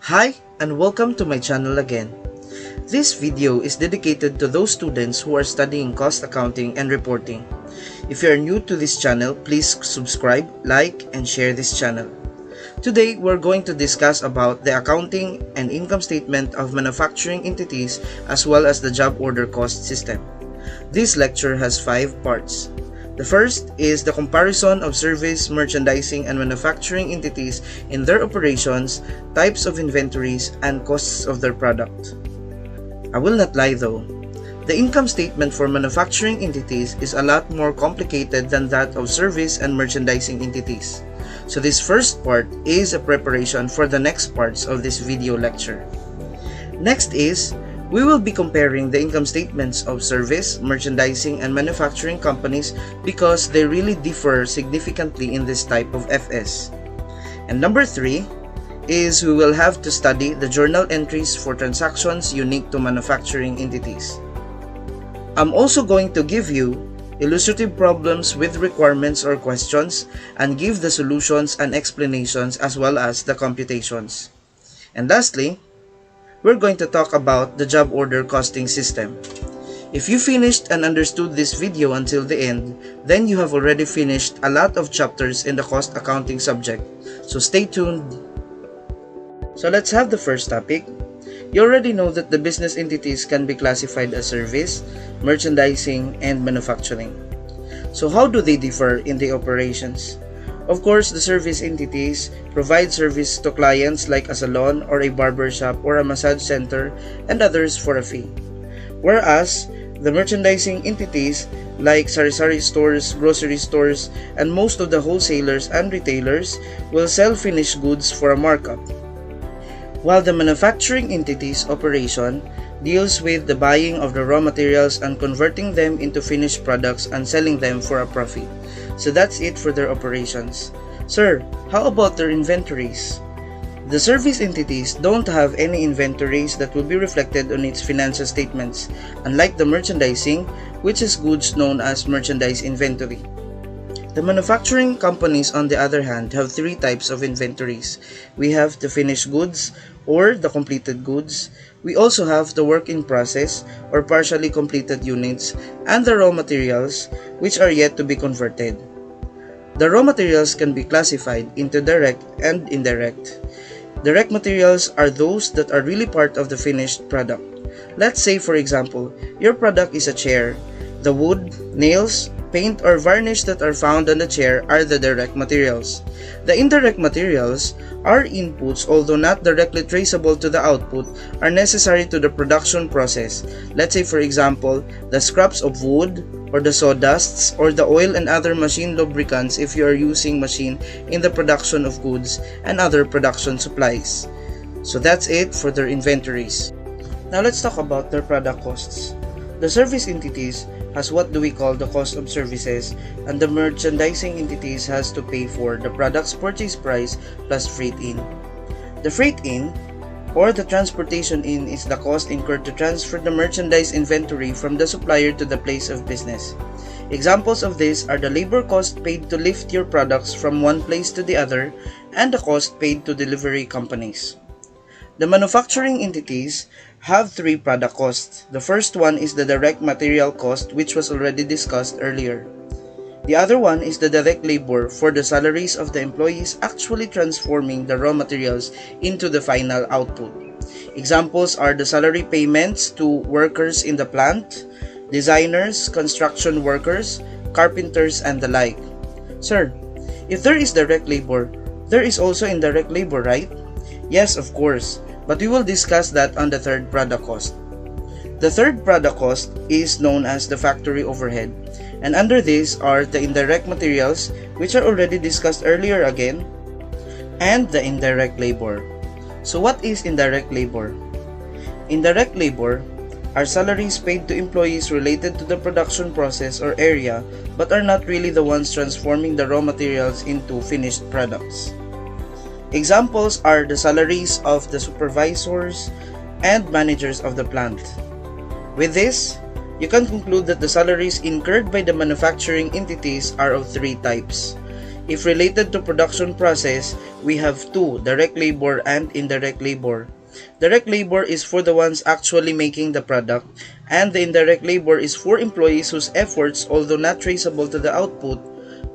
Hi and welcome to my channel again. This video is dedicated to those students who are studying cost accounting and reporting. If you are new to this channel, please subscribe, like, and share this channel. Today, we're going to discuss about the accounting and income statement of manufacturing entities as well as the job order cost system. This lecture has 5 parts. The first is the comparison of service, merchandising, and manufacturing entities in their operations, types of inventories, and costs of their product. I will not lie though, the income statement for manufacturing entities is a lot more complicated than that of service and merchandising entities. So this first part is a preparation for the next parts of this video lecture. Next is, we will be comparing the income statements of service, merchandising, and manufacturing companies because they really differ significantly in this type of FS. And number 3 is we will have to study the journal entries for transactions unique to manufacturing entities. I'm also going to give you illustrative problems with requirements or questions and give the solutions and explanations as well as the computations. And lastly, we're going to talk about the job order costing system. If you finished and understood this video until the end, then you have already finished a lot of chapters in the cost accounting subject, so stay tuned. So let's have the first topic. You already know that the business entities can be classified as service, merchandising, and manufacturing. So how do they differ in the operations? Of course, the service entities provide service to clients like a salon or a barber shop or a massage center and others for a fee. Whereas, the merchandising entities like sari-sari stores, grocery stores, and most of the wholesalers and retailers will sell finished goods for a markup. While the manufacturing entities operation deals with the buying of the raw materials and converting them into finished products and selling them for a profit. So that's it for their operations. Sir, how about their inventories? The service entities don't have any inventories that will be reflected on its financial statements, unlike the merchandising, which is goods known as merchandise inventory. The manufacturing companies, on the other hand, have 3 types of inventories. We have the finished goods or the completed goods. We also have the work in process or partially completed units and the raw materials which are yet to be converted. The raw materials can be classified into direct and indirect. Direct materials are those that are really part of the finished product. Let's say, for example, your product is a chair. The wood, nails, paint, or varnish that are found on the chair are the direct materials. The indirect materials are inputs, although not directly traceable to the output, are necessary to the production process. Let's say, for example, the scraps of wood, or the sawdusts, or the oil and other machine lubricants if you are using machine in the production of goods and other production supplies. So that's it for their inventories. Now let's talk about their product costs. The service entities has what do we call the cost of services, and the merchandising entities has to pay for the product's purchase price plus freight in. The freight in or the transportation in is the cost incurred to transfer the merchandise inventory from the supplier to the place of business. Examples of this are the labor cost paid to lift your products from one place to the other and the cost paid to delivery companies. The manufacturing entities have 3 product costs. The first one is the direct material cost, which was already discussed earlier. The other one is the direct labor for the salaries of the employees actually transforming the raw materials into the final output. Examples are the salary payments to workers in the plant, designers, construction workers, carpenters, and the like. Sir, if there is direct labor, there is also indirect labor, right? Yes, of course, but we will discuss that on the third product cost. The third product cost is known as the factory overhead, and under this are the indirect materials, which are already discussed earlier again, and the indirect labor. So what is indirect labor? Indirect labor are salaries paid to employees related to the production process or area but are not really the ones transforming the raw materials into finished products. Examples are the salaries of the supervisors and managers of the plant. With this, you can conclude that the salaries incurred by the manufacturing entities are of 3 types. If related to production process, we have two, direct labor and indirect labor. Direct labor is for the ones actually making the product, and the indirect labor is for employees whose efforts, although not traceable to the output,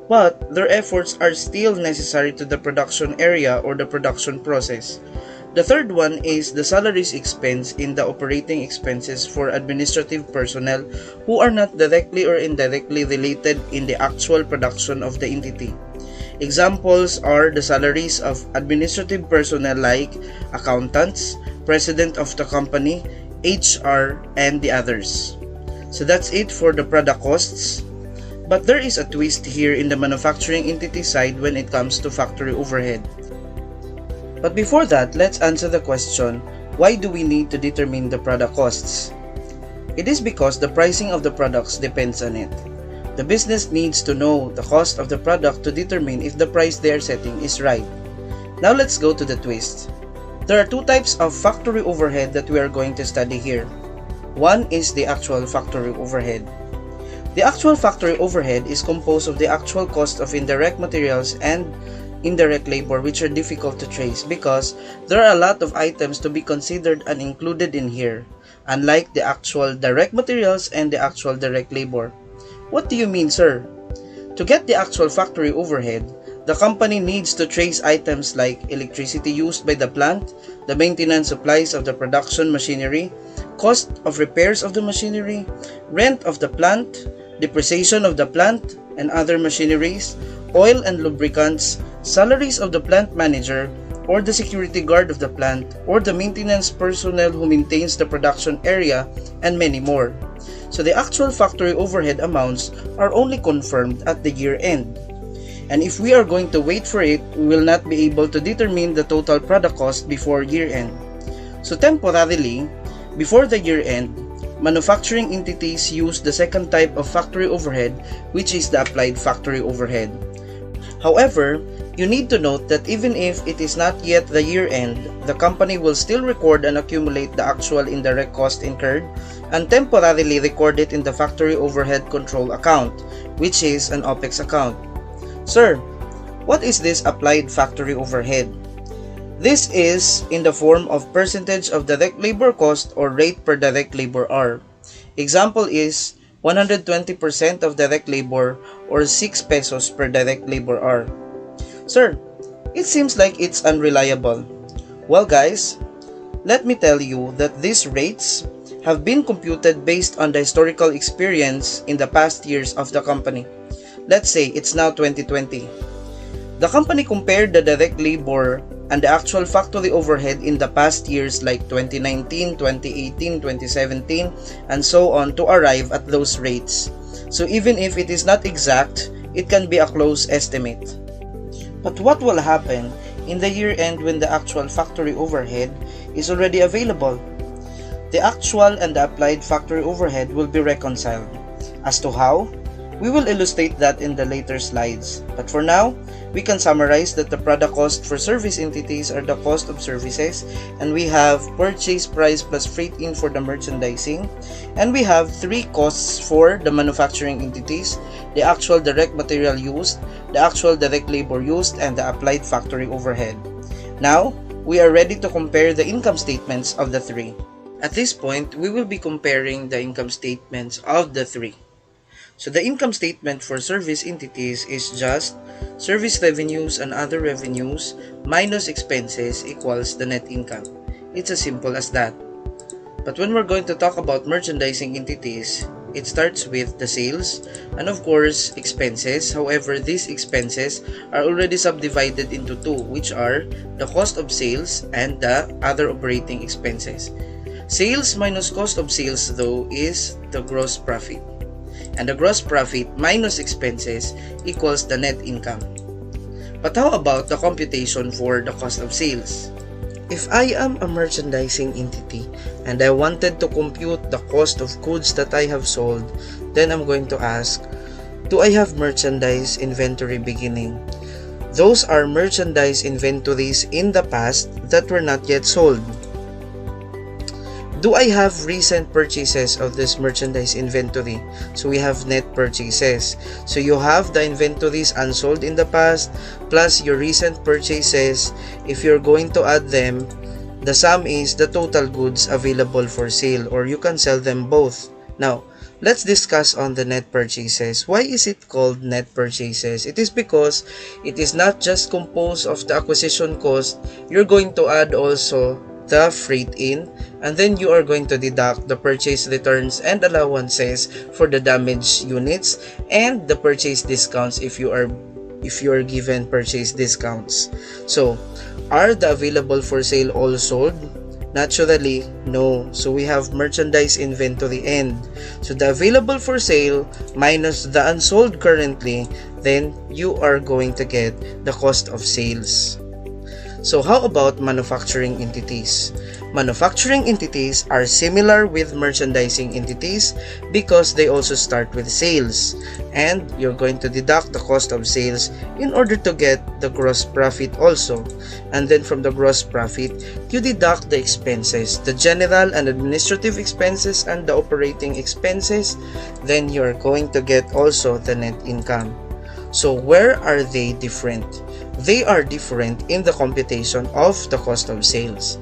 but their efforts are still necessary to the production area or the production process. The third one is the salaries expense in the operating expenses for administrative personnel who are not directly or indirectly related in the actual production of the entity. Examples are the salaries of administrative personnel like accountants, president of the company, HR, and the others. So that's it for the product costs. But there is a twist here in the manufacturing entity side when it comes to factory overhead. But before that, let's answer the question, why do we need to determine the product costs? It is because the pricing of the products depends on it. The business needs to know the cost of the product to determine if the price they are setting is right. Now let's go to the twist. There are two types of factory overhead that we are going to study here. One is the actual factory overhead. The actual factory overhead is composed of the actual cost of indirect materials and indirect labor, which are difficult to trace because there are a lot of items to be considered and included in here, unlike the actual direct materials and the actual direct labor. What do you mean, sir? To get the actual factory overhead, the company needs to trace items like electricity used by the plant, the maintenance supplies of the production machinery, cost of repairs of the machinery, rent of the plant, depreciation of the plant and other machineries, oil and lubricants, salaries of the plant manager or the security guard of the plant or the maintenance personnel who maintains the production area, and many more. So the actual factory overhead amounts are only confirmed at the year end. And if we are going to wait for it, we will not be able to determine the total product cost before year end. So temporarily, before the year end, manufacturing entities use the second type of factory overhead, which is the applied factory overhead. However, you need to note that even if it is not yet the year end, the company will still record and accumulate the actual indirect cost incurred and temporarily record it in the factory overhead control account, which is an OPEX account. Sir, what is this applied factory overhead? This is in the form of percentage of direct labor cost or rate per direct labor hour. Example is 120% of direct labor or 6 pesos per direct labor hour. Sir, it seems like it's unreliable. Well guys, let me tell you that these rates have been computed based on the historical experience in the past years of the company. Let's say it's now 2020. The company compared the direct labor and the actual factory overhead in the past years like 2019, 2018, 2017, and so on to arrive at those rates. So even if it is not exact, it can be a close estimate. But what will happen in the year end when the actual factory overhead is already available? The actual and the applied factory overhead will be reconciled. As to how, we will illustrate that in the later slides. But for now, we can summarize that the product cost for service entities are the cost of services, and we have purchase price plus freight in for the merchandising, and we have three costs for the manufacturing entities: the actual direct material used, the actual direct labor used, and the applied factory overhead. Now, we are ready to compare the income statements of the three. At this point, we will be comparing the income statements of the three. So the income statement for service entities is just service revenues and other revenues minus expenses equals the net income. It's as simple as that. But when we're going to talk about merchandising entities, it starts with the sales and of course expenses. However, these expenses are already subdivided into two, which are the cost of sales and the other operating expenses. Sales minus cost of sales though is the gross profit. And the gross profit minus expenses equals the net income. But how about the computation for the cost of sales? If I am a merchandising entity and I wanted to compute the cost of goods that I have sold, then I'm going to ask, do I have merchandise inventory beginning? Those are merchandise inventories in the past that were not yet sold. Do I have recent purchases of this merchandise inventory? So we have net purchases. So you have the inventories unsold in the past plus your recent purchases. If you're going to add them, the sum is the total goods available for sale, or you can sell them both. Now, let's discuss on the net purchases. Why is it called net purchases? It is because it is not just composed of the acquisition cost. You're going to add also the freight in, and then you are going to deduct the purchase returns and allowances for the damaged units and the purchase discounts if you are given purchase discounts. So, are the available for sale all sold? Naturally, no. So we have merchandise inventory end. So the available for sale minus the unsold currently, then you are going to get the cost of sales. So how about manufacturing entities? Manufacturing entities are similar with merchandising entities because they also start with sales, and you're going to deduct the cost of sales in order to get the gross profit also. And then from the gross profit, you deduct the expenses, the general and administrative expenses and the operating expenses. Then you're going to get also the net income. So where are they different? They are different in the computation of the cost of sales.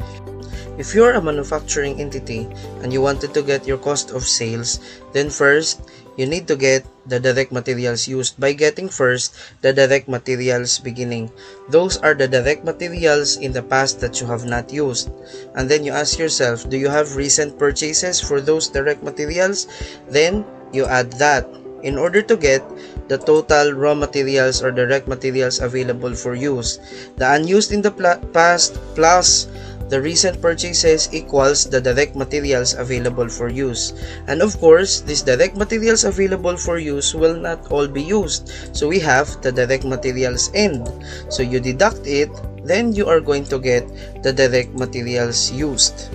If you're a manufacturing entity and you wanted to get your cost of sales, then first, you need to get the direct materials used by getting first the direct materials beginning. Those are the direct materials in the past that you have not used. And then you ask yourself, do you have recent purchases for those direct materials? Then you add that in order to get the total raw materials or direct materials available for use. The unused in the past plus the recent purchases equals the direct materials available for use. And of course, these direct materials available for use will not all be used. So we have the direct materials end. So you deduct it, then you are going to get the direct materials used.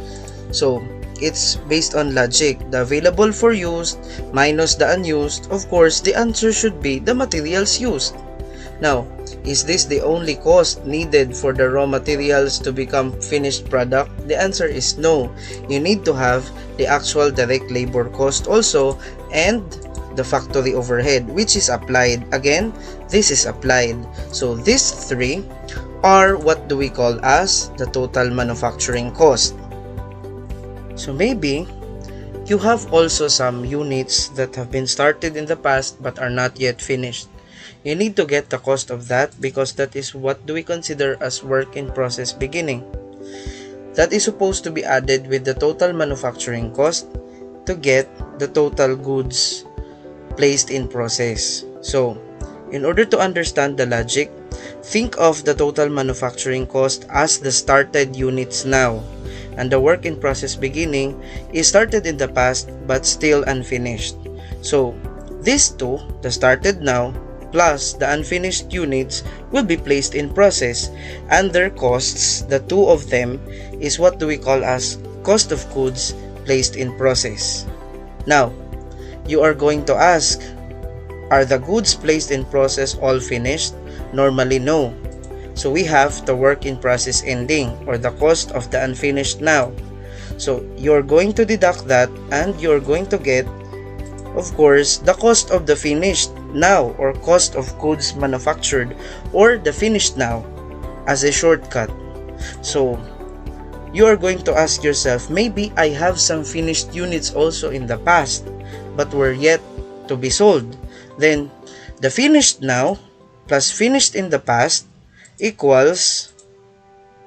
So it's based on logic. The available for use minus the unused, of course, the answer should be the materials used. Now, is this the only cost needed for the raw materials to become finished product? The answer is no. You need to have the actual direct labor cost also and the factory overhead, which is applied. Again, this is applied. So these three are what do we call as the total manufacturing cost. So maybe you have also some units that have been started in the past but are not yet finished. You need to get the cost of that because that is what do we consider as work in process beginning. That is supposed to be added with the total manufacturing cost to get the total goods placed in process. So, in order to understand the logic, think of the total manufacturing cost as the started units now, and the work in process beginning is started in the past but still unfinished. So, these two, the started now plus the unfinished units, will be placed in process, and their costs, the two of them, is what do we call as cost of goods placed in process. Now, you are going to ask, are the goods placed in process all finished? Normally, no. So we have the work in process ending, or the cost of the unfinished now. So you're going to deduct that, and you're going to get, of course, the cost of the finished now, or cost of goods manufactured, or the finished now, as a shortcut. So you are going to ask yourself, maybe I have some finished units also in the past but were yet to be sold. Then the finished now plus finished in the past equals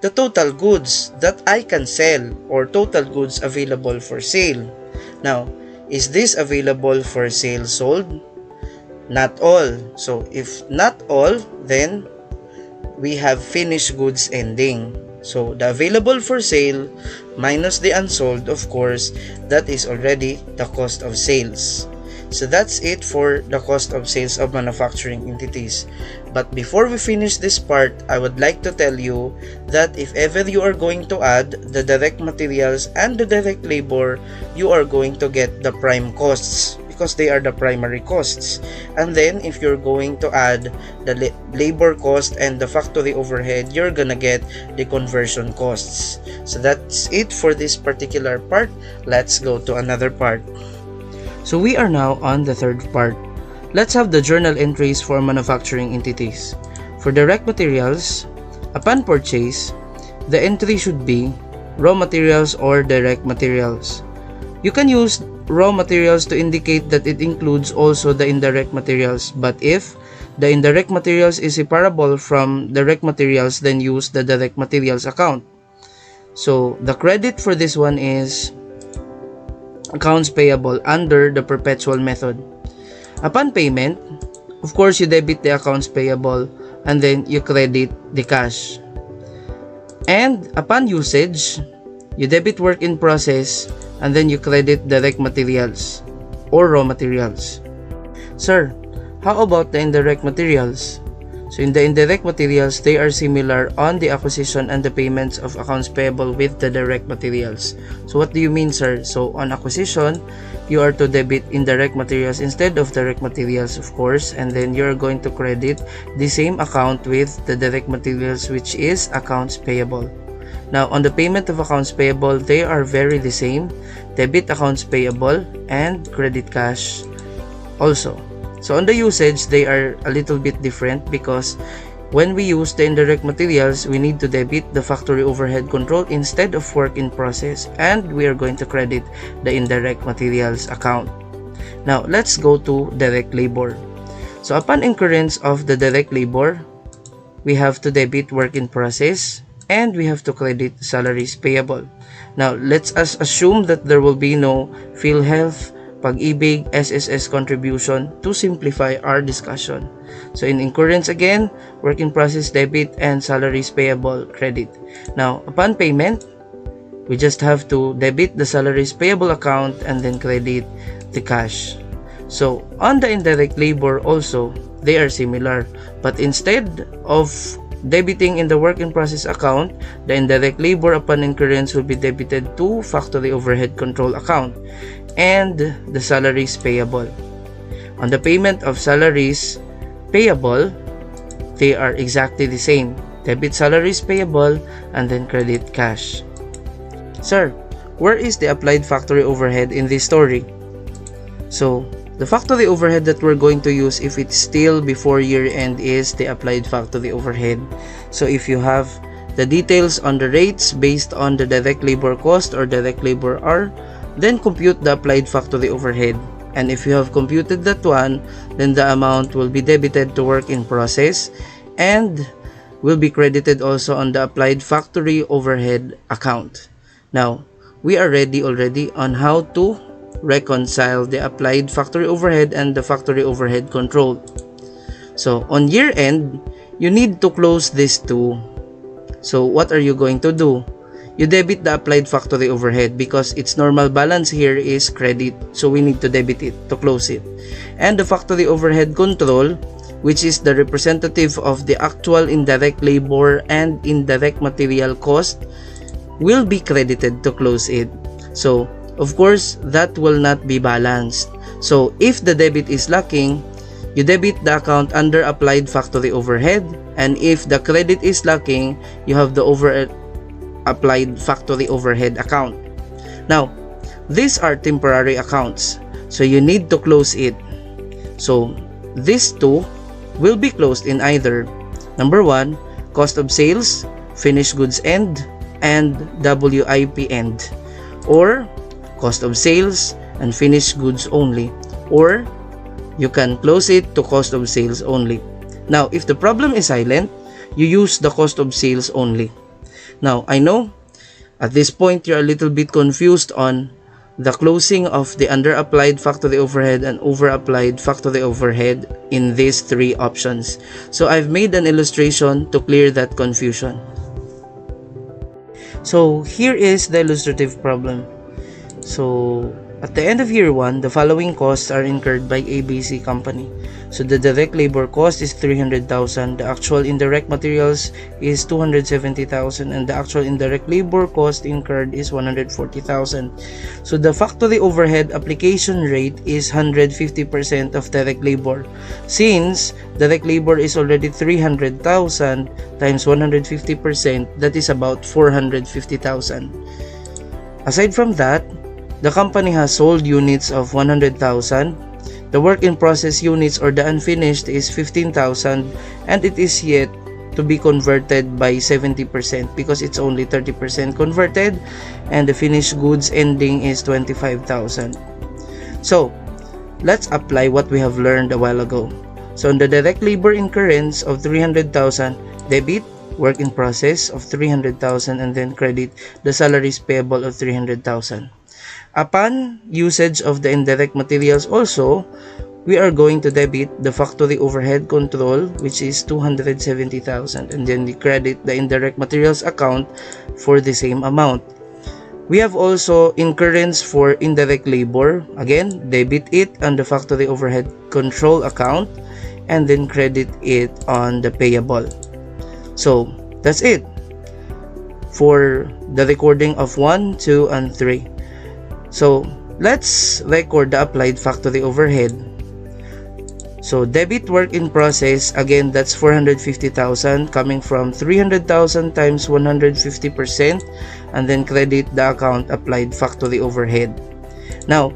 the total goods that I can sell, or total goods available for sale. Now, is this available for sale sold? Not all. So if not all, then we have finished goods ending. So the available for sale minus the unsold, of course, that is already the cost of sales. So that's it for the cost of sales of manufacturing entities. But before we finish this part, I would like to tell you that if ever you are going to add the direct materials and the direct labor, you are going to get the prime costs. because they are the primary costs. And then if you're going to add the labor cost and the factory overhead, you're gonna get the conversion costs. So that's it for this particular part. Let's go to another part. So we are now on the third part. Let's have the journal entries for manufacturing entities. For direct materials, upon purchase, the entry should be raw materials or direct materials. You can use raw materials to indicate that it includes also the indirect materials, but if the indirect materials is separable from direct materials, then use the direct materials account. So the credit for this one is accounts payable under the perpetual method. Upon payment, of course, you debit the accounts payable and then you credit the cash. And upon usage, you debit work in process and then you credit direct materials or raw materials. Sir, how about the indirect materials? So in the indirect materials, they are similar on the acquisition and the payments of accounts payable with the direct materials. So what do you mean, sir? So on acquisition, you are to debit indirect materials instead of direct materials, of course, and then you're going to credit the same account with the direct materials, which is accounts payable. Now on the payment of accounts payable, they are very the same, debit accounts payable and credit cash also. So on the usage, they are a little bit different because when we use the indirect materials, we need to debit the factory overhead control instead of work in process, and we are going to credit the indirect materials account. Now let's go to direct labor. So upon incurrence of the direct labor, we have to debit work in process and we have to credit salaries payable. Now let's assume that there will be no PhilHealth, Pag-ibig, SSS contribution to simplify our discussion. So in incurrence again, work in process debit and salaries payable credit. Now upon payment, we just have to debit the salaries payable account and then credit the cash. So on the indirect labor also, they are similar, but instead of debiting in the work in process account, the indirect labor upon incurrence will be debited to factory overhead control account and the salaries payable. On the payment of salaries payable, they are exactly the same. Debit salaries payable and then credit cash. Sir, where is the applied factory overhead in this story? So the factory overhead that we're going to use if it's still before year end is the applied factory overhead. So if you have the details on the rates based on the direct labor cost or direct labor hour, then compute the applied factory overhead. And if you have computed that one, then the amount will be debited to work in process and will be credited also on the applied factory overhead account. Now, we are ready already on how to reconcile the applied factory overhead and the factory overhead control. So on year end, you need to close these two. So what are you going to do? You debit the applied factory overhead because its normal balance here is credit, so we need to debit it to close it. And the factory overhead control, which is the representative of the actual indirect labor and indirect material cost, will be credited to close it. So of course, that will not be balanced. So if the debit is lacking, you debit the account under applied factory overhead, and if the credit is lacking, you have the applied factory overhead account. Now, these are temporary accounts, so you need to close it. So these two will be closed in either number 1, cost of sales, finished goods end, and WIP end, or cost of sales and finished goods only, or you can close it to cost of sales only. Now, if the problem is silent, you use the cost of sales only. Now, I know at this point you're a little bit confused on the closing of the under applied factory overhead and over applied factory overhead in these three options. So I've made an illustration to clear that confusion. So here is the illustrative problem. So at the end of year 1, the following costs are incurred by ABC company. So the direct labor cost is 300,000, the actual indirect materials is 270,000, and the actual indirect labor cost incurred is 140,000. So the factory overhead application rate is 150% of direct labor. Since direct labor is already 300,000 times 150%, that is about 450,000. Aside from that, the company has sold units of 100,000. The work in process units or the unfinished is 15,000, and it is yet to be converted by 70% because it's only 30% converted, and the finished goods ending is 25,000. So let's apply what we have learned a while ago. So on the direct labor incurrence of 300,000, debit work in process of 300,000 and then credit the salaries payable of 300,000. Upon usage of the indirect materials also, we are going to debit the factory overhead control, which is 270,000, and then we credit the indirect materials account for the same amount. We have also incurrence for indirect labor. Again, debit it on the factory overhead control account and then credit it on the payable. So that's it for the recording of 1, 2, and 3. So let's record the applied factory overhead. So debit work in process, again that's 450,000 coming from 300,000 times 150%, and then credit the account applied factory overhead. Now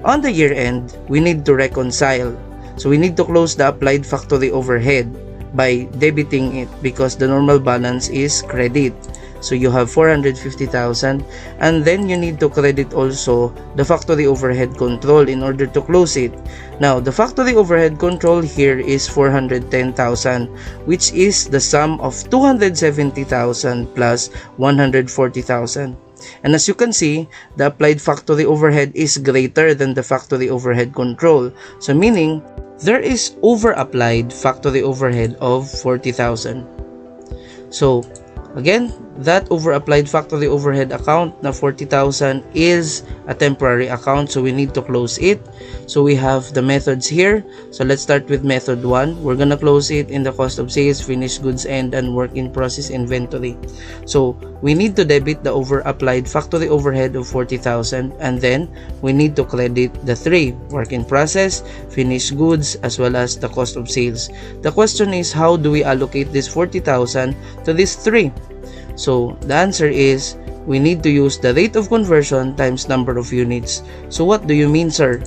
on the year end, we need to reconcile. So we need to close the applied factory overhead by debiting it because the normal balance is credit. So you have 450,000, and then you need to credit also the factory overhead control in order to close it. Now the factory overhead control here is 410,000, which is the sum of 270,000 plus 140,000. And as you can see, the applied factory overhead is greater than the factory overhead control. So meaning there is over applied factory overhead of 40,000. So again, that over applied factory overhead account na 40,000 is a temporary account, so we need to close it. So we have the methods here. So let's start with method 1. We're gonna close it in the cost of sales, finished goods end, and work in process inventory. So we need to debit the over applied factory overhead of 40,000, and then we need to credit the 3, work in process, finished goods, as well as the cost of sales. The question is, how do we allocate this 40,000 to these 3? So the answer is, we need to use the rate of conversion times number of units. So what do you mean, sir?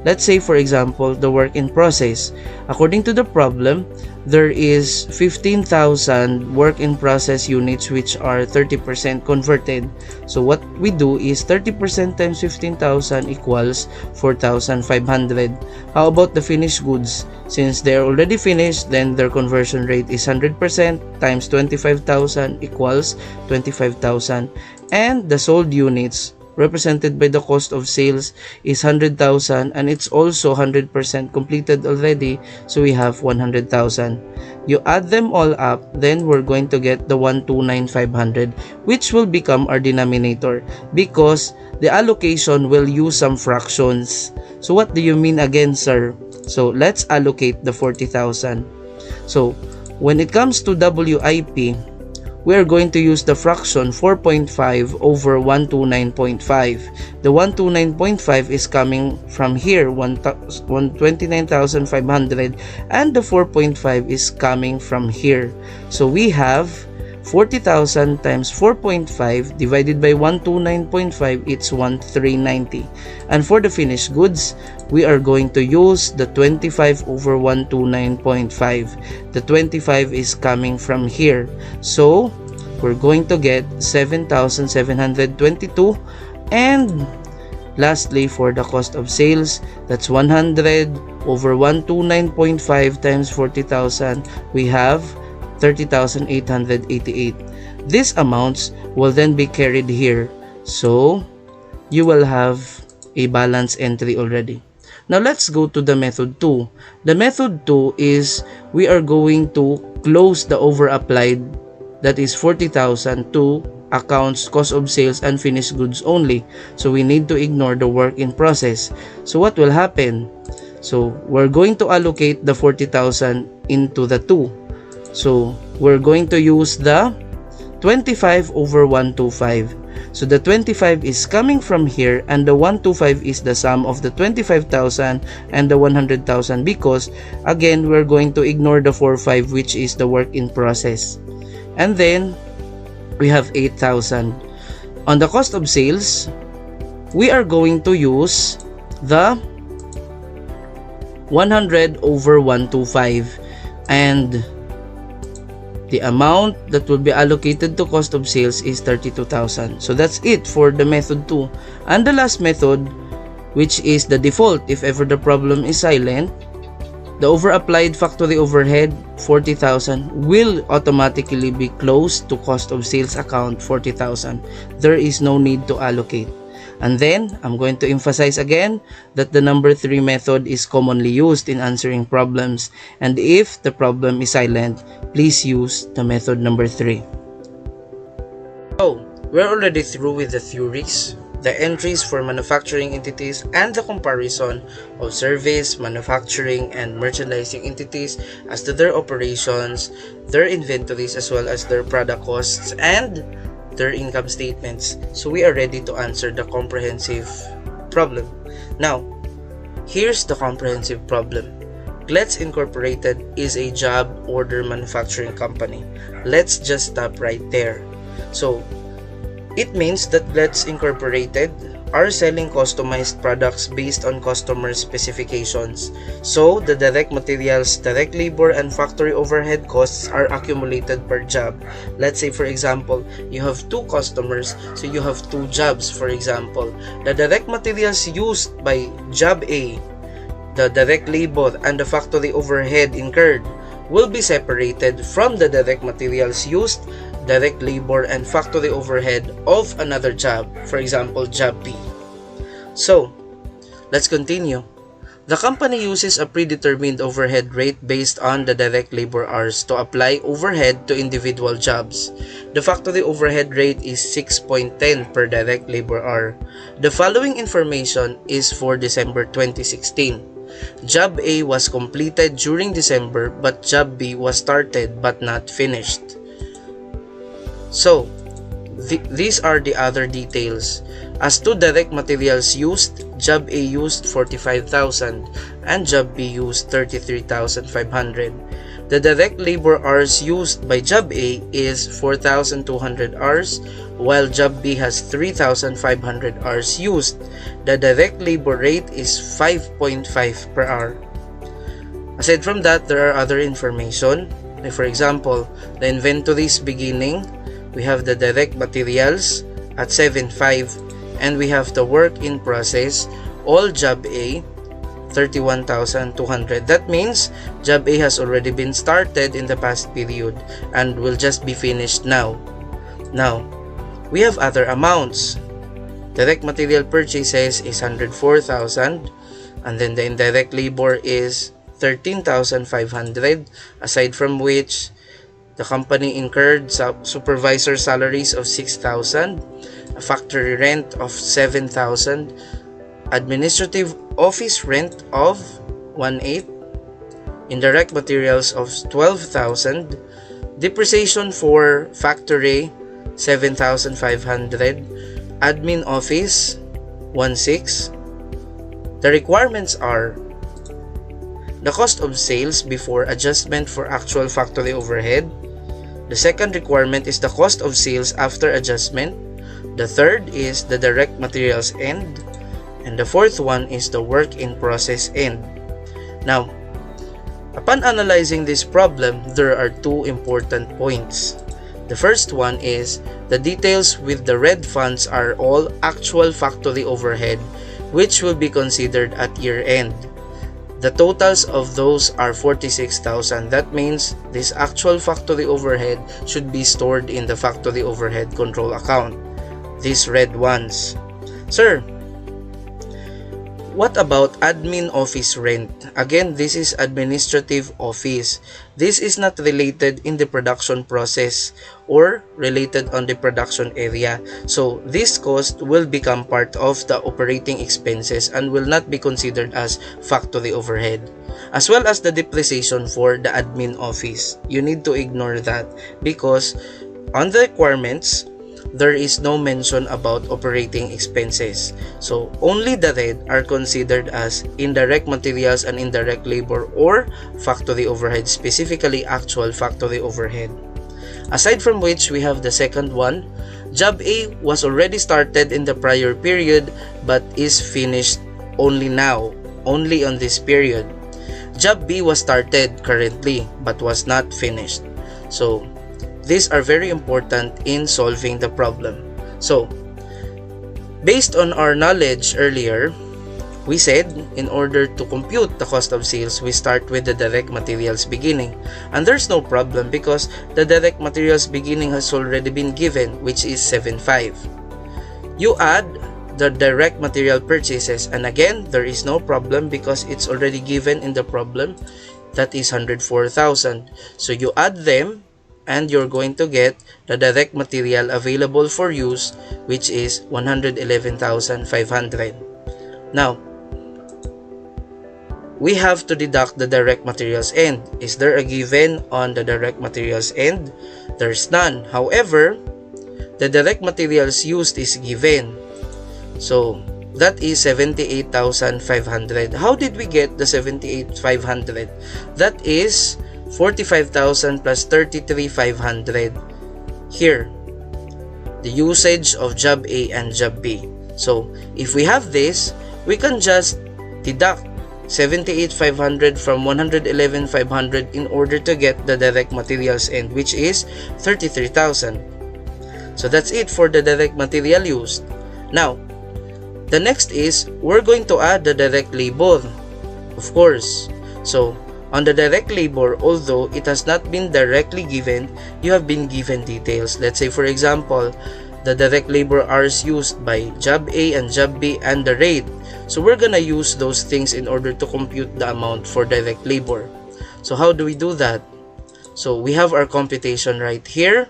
Let's say for example, the work in process. According to the problem, there is 15,000 work in process units which are 30% converted. So what we do is 30% times 15,000 equals 4,500. How about the finished goods? Since they're already finished, then their conversion rate is 100% times 25,000 equals 25,000. And the sold units represented by the cost of sales is 100,000, and it's also 100% completed already, so we have 100,000. You add them all up, then we're going to get the 129,500, which will become our denominator because the allocation will use some fractions. So what do you mean again, sir? So let's allocate the 40,000. So when it comes to WIP, we are going to use the fraction 4.5 over 129.5. The 129.5 is coming from here, 129,500, and the 4.5 is coming from here. So we have 40,000 times 4.5 divided by 129.5, it's 1,390. And for the finished goods, we are going to use the 25 over 129.5. The 25 is coming from here. So we're going to get 7,722. And lastly, for the cost of sales, that's 100 over 129.5 times 40,000. We have 30,888. These amounts will then be carried here. So you will have a balance entry already. Now let's go to the method 2. The method 2 is we are going to close the over applied, that is 40,000, to accounts, cost of sales, and finished goods only. So we need to ignore the work in process. So what will happen? So we're going to allocate the 40,000 into the 2. So we're going to use the 25 over 125. So the 25 is coming from here, and the 125 is the sum of the 25,000 and the 100,000, because again we're going to ignore the 45, which is the work in process. And then we have 8,000. On the cost of sales, we are going to use the 100 over 125, and the amount that will be allocated to cost of sales is 32,000. So that's it for the method 2. And the last method, which is the default if ever the problem is silent, the over-applied factory overhead 40,000 will automatically be closed to cost of sales account 40,000. There is no need to allocate. And then, I'm going to emphasize again that the number 3 method is commonly used in answering problems. And if the problem is silent, please use the method number 3. So, we're already through with the theories, the entries for manufacturing entities, and the comparison of service, manufacturing, and merchandising entities as to their operations, their inventories, as well as their product costs, and their income statements. So we are ready to answer the comprehensive problem. Now, here's the comprehensive problem. Gletz Incorporated is a job order manufacturing company. Let's just stop right there. So, it means that Gletz Incorporated are selling customized products based on customer specifications. So, the direct materials, direct labor, and factory overhead costs are accumulated per job. Let's say, for example, you have 2 customers, so you have 2 jobs, for example. The direct materials used by job A, the direct labor, and the factory overhead incurred will be separated from the direct materials used, direct labor, and factory overhead of another job, for example, job B. So, let's continue. The company uses a predetermined overhead rate based on the direct labor hours to apply overhead to individual jobs. The factory overhead rate is 6.10 per direct labor hour. The following information is for December 2016. Job A was completed during December, but Job B was started but not finished. So, these are the other details. As to direct materials used, Job A used 45,000 and Job B used 33,500. The direct labor hours used by Job A is 4,200 hours, while Job B has 3,500 hours used. The direct labor rate is 5.5 per hour. Aside from that, there are other information. Like for example, the inventories beginning, we have the direct materials at 7.5, and we have the work in process, all Job A, 31,200. That means Job A has already been started in the past period and will just be finished now. Now, we have other amounts. Direct material purchases is 104,000, and then the indirect labor is 13,500, aside from which the company incurred supervisor salaries of 6,000, a factory rent of 7,000, administrative office rent of 1,800, indirect materials of 12,000, depreciation for factory 7,500, admin office 1,600. The requirements are the cost of sales before adjustment for actual factory overhead. The second requirement is the cost of sales after adjustment. The third is the direct materials end. And the fourth one is the work in process end. Now, upon analyzing this problem, there are 2 important points. The first one is the details with the red funds are all actual factory overhead, which will be considered at year end. The totals of those are 46,000. That means this actual factory overhead should be stored in the factory overhead control account. These red ones. Sir, what about admin office rent? Again, this is administrative office. This is not related in the production process or related on the production area. So this cost will become part of the operating expenses and will not be considered as factory overhead. As well as the depreciation for the admin office. You need to ignore that because on the requirements, there is no mention about operating expenses. So only the red are considered as indirect materials and indirect labor or factory overhead, specifically actual factory overhead. Aside from which, we have the second one. Job A was already started in the prior period but is finished only now, only on this period. Job B was started currently but was not finished. So these are very important in solving the problem. So, based on our knowledge earlier, we said in order to compute the cost of sales, we start with the direct materials beginning. And there's no problem because the direct materials beginning has already been given, which is 7.5. You add the direct material purchases, and again, there is no problem because it's already given in the problem. That is 104,000. So you add them, and you're going to get the direct material available for use, which is 111,500. Now, we have to deduct the direct materials end. Is there a given on the direct materials end? There's none. However, the direct materials used is given. So, that is 78,500. How did we get the 78,500? That is 45,000 plus 33,500 here, the usage of job A and job B. So if we have this, we can just deduct 78,500 from 111,500 in order to get the direct materials end, which is 33,000. So that's it for the direct material used. Now, the next is we're going to add the direct labor, of course. So on the direct labor, although it has not been directly given, you have been given details. Let's say, for example, the direct labor hours used by job A and job B and the rate. So we're gonna use those things in order to compute the amount for direct labor. So how do we do that? So we have our computation right here.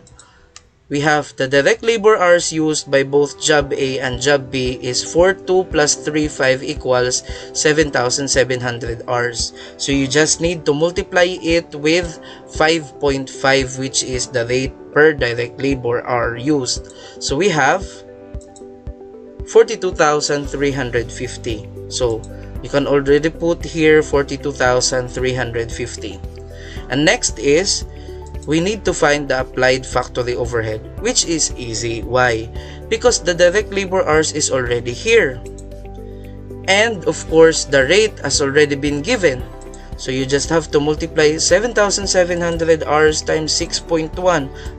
We have the direct labor hours used by both job A and job B is 42 plus 35 equals 7,700 hours. So you just need to multiply it with 5.5, which is the rate per direct labor hour used. So we have 42,350. So you can already put here 42,350. And next is we need to find the applied factory overhead, which is easy. Why? Because the direct labor hours is already here. And of course, the rate has already been given. So you just have to multiply 7,700 hours times 6.1.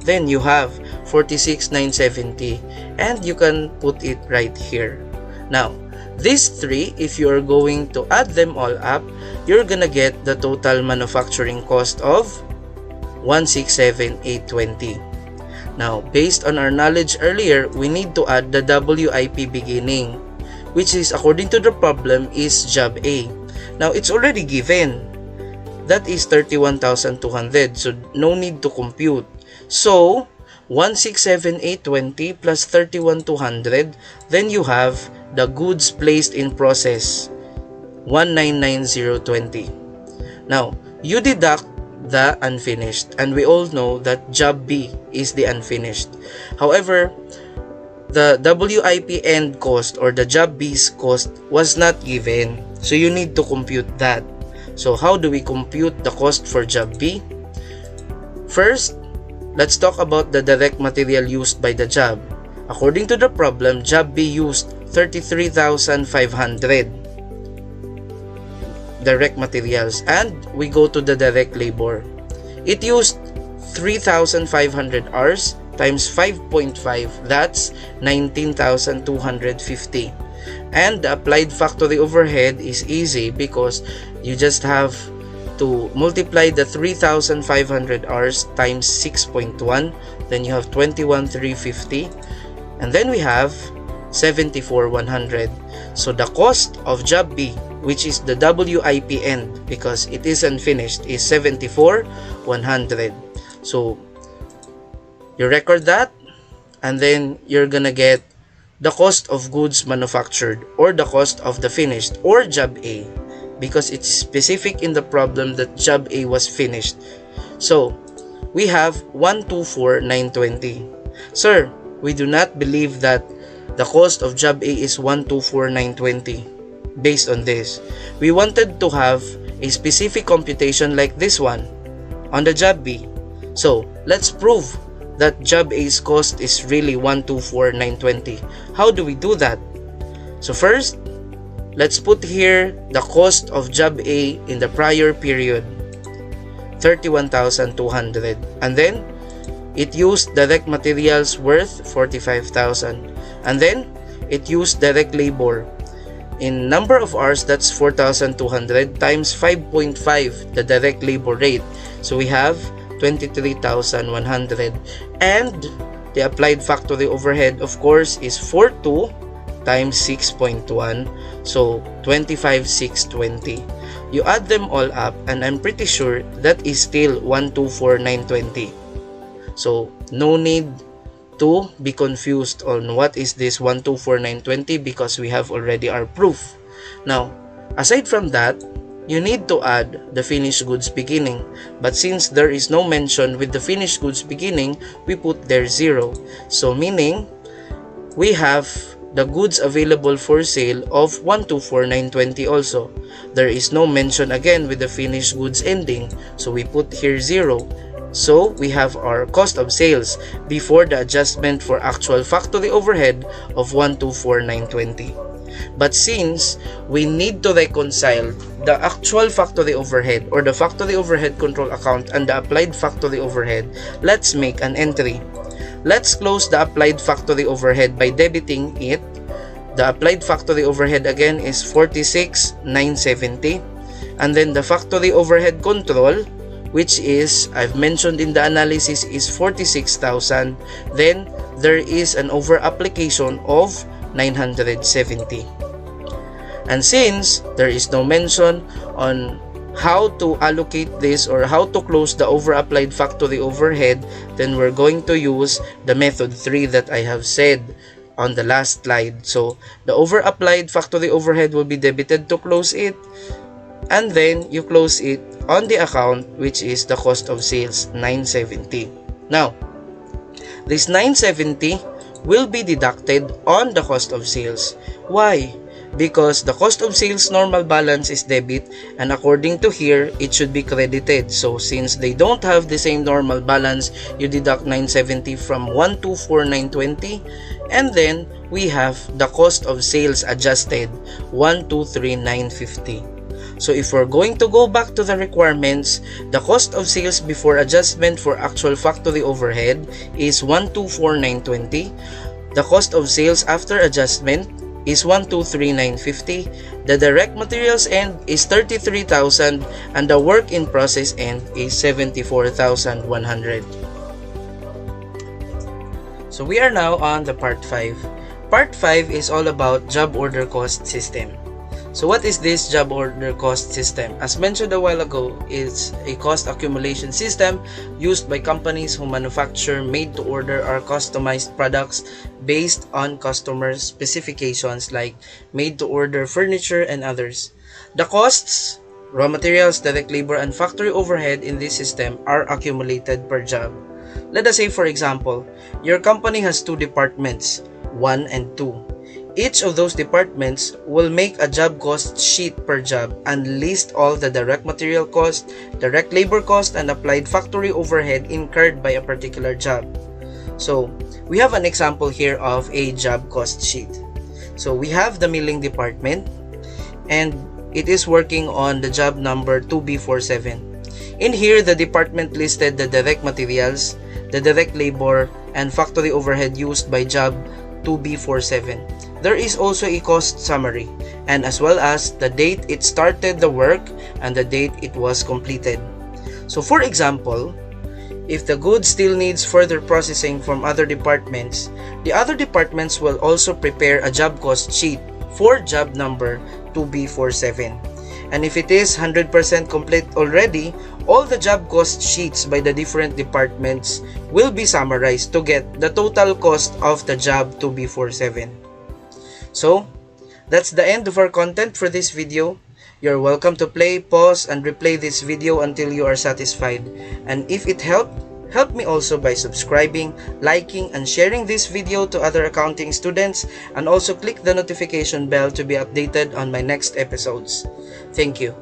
Then you have 46,970. And you can put it right here. Now, these three, if you are going to add them all up, you're gonna get the total manufacturing cost of 167,820. Now, based on our knowledge earlier, we need to add the WIP beginning, which is, according to the problem, is job A. Now, it's already given. That is 31,200, so no need to compute. So, 167,820 plus 31,200, then you have the goods placed in process, 199,020. Now, you deduct the unfinished, and we all know that job B is the unfinished. However, the WIP end cost or the job B's cost was not given, so you need to compute that. So how do we compute the cost for job B? First, let's talk about the direct material used by the job. According to the problem, job B used 33,500 direct materials, and we go to the direct labor. It used 3,500 hours times 5.5, that's 19,250. And the applied factory overhead is easy because you just have to multiply the 3,500 hours times 6.1, then you have 21,350, and then we have 74,100. So the cost of job B, which is the WIP end because it is unfinished, is 74,100. So You record that, and then you're gonna get the cost of goods manufactured, or the cost of the finished, or job A, because it's specific in the problem that job A was finished. So we have 124,920. Sir, we do not believe that the cost of job A is 124,920. Based on this, we wanted to have a specific computation like this one on the job B. So let's prove that job A's cost is really 124,920. How do we do that? So first, let's put here the cost of job A in the prior period, 31,200, and then it used direct materials worth 45,000, and then it used direct labor. In number of hours, that's 4,200 times 5.5, the direct labor rate. So we have 23,100, and the applied factory overhead, of course, is 42 times 6.1, so 25,620. You add them all up, and I'm pretty sure that is still 124,920. So no need to be confused on what is this 124,920, because we have already our proof. Now, aside from that, you need to add the finished goods beginning, but since there is no mention with the finished goods beginning, we put there 0. So meaning we have the goods available for sale of 124,920 also. There is no mention again with the finished goods ending, so we put here 0. So we have our cost of sales before the adjustment for actual factory overhead of 124,920. But since we need to reconcile the actual factory overhead, or the factory overhead control account, and the applied factory overhead, let's make an entry. Let's close the applied factory overhead by debiting it. The applied factory overhead again is 46,970, and then the factory overhead control, which is, I've mentioned in the analysis, is 46,000. Then there is an over application of 970. And since there is no mention on how to allocate this or how to close the over applied factory overhead, then we're going to use the method 3 that I have said on the last slide. So the over applied factory overhead will be debited to close it, and then you close it on the account, which is the cost of sales, 970. Now, this 970 will be deducted on the cost of sales. Why? Because the cost of sales normal balance is debit, and according to here, it should be credited. So since they don't have the same normal balance, you deduct 970 from 124,920, and then we have the cost of sales adjusted, 123,950. So if we're going to go back to the requirements, the cost of sales before adjustment for actual factory overhead is 124,920. The cost of sales after adjustment is 123,950. The direct materials end is 33,000, and the work in process end is 74,100. So we are now on the part 5. Part 5 is all about job order cost system. So what is this job order cost system? As mentioned a while ago, it's a cost accumulation system used by companies who manufacture made-to-order or customized products based on customer specifications like made-to-order furniture and others. The costs, raw materials, direct labor, and factory overhead in this system are accumulated per job. Let us say, for example, your company has 2 departments, 1 and 2. Each of those departments will make a job cost sheet per job and list all the direct material cost, direct labor cost, and applied factory overhead incurred by a particular job. So we have an example here of a job cost sheet. So we have the milling department, and it is working on the job number 2B47. In here, the department listed the direct materials, the direct labor, and factory overhead used by job 2B47. There is also a cost summary, and as well as the date it started the work and the date it was completed. So for example, if the good still needs further processing from other departments, the other departments will also prepare a job cost sheet for job number 2B47. And if it is 100% complete already, all the job cost sheets by the different departments will be summarized to get the total cost of the job 2B47. So, that's the end of our content for this video. You're welcome to play, pause, and replay this video until you are satisfied. And if it helped, help me also by subscribing, liking, and sharing this video to other accounting students, and also click the notification bell to be updated on my next episodes. Thank you.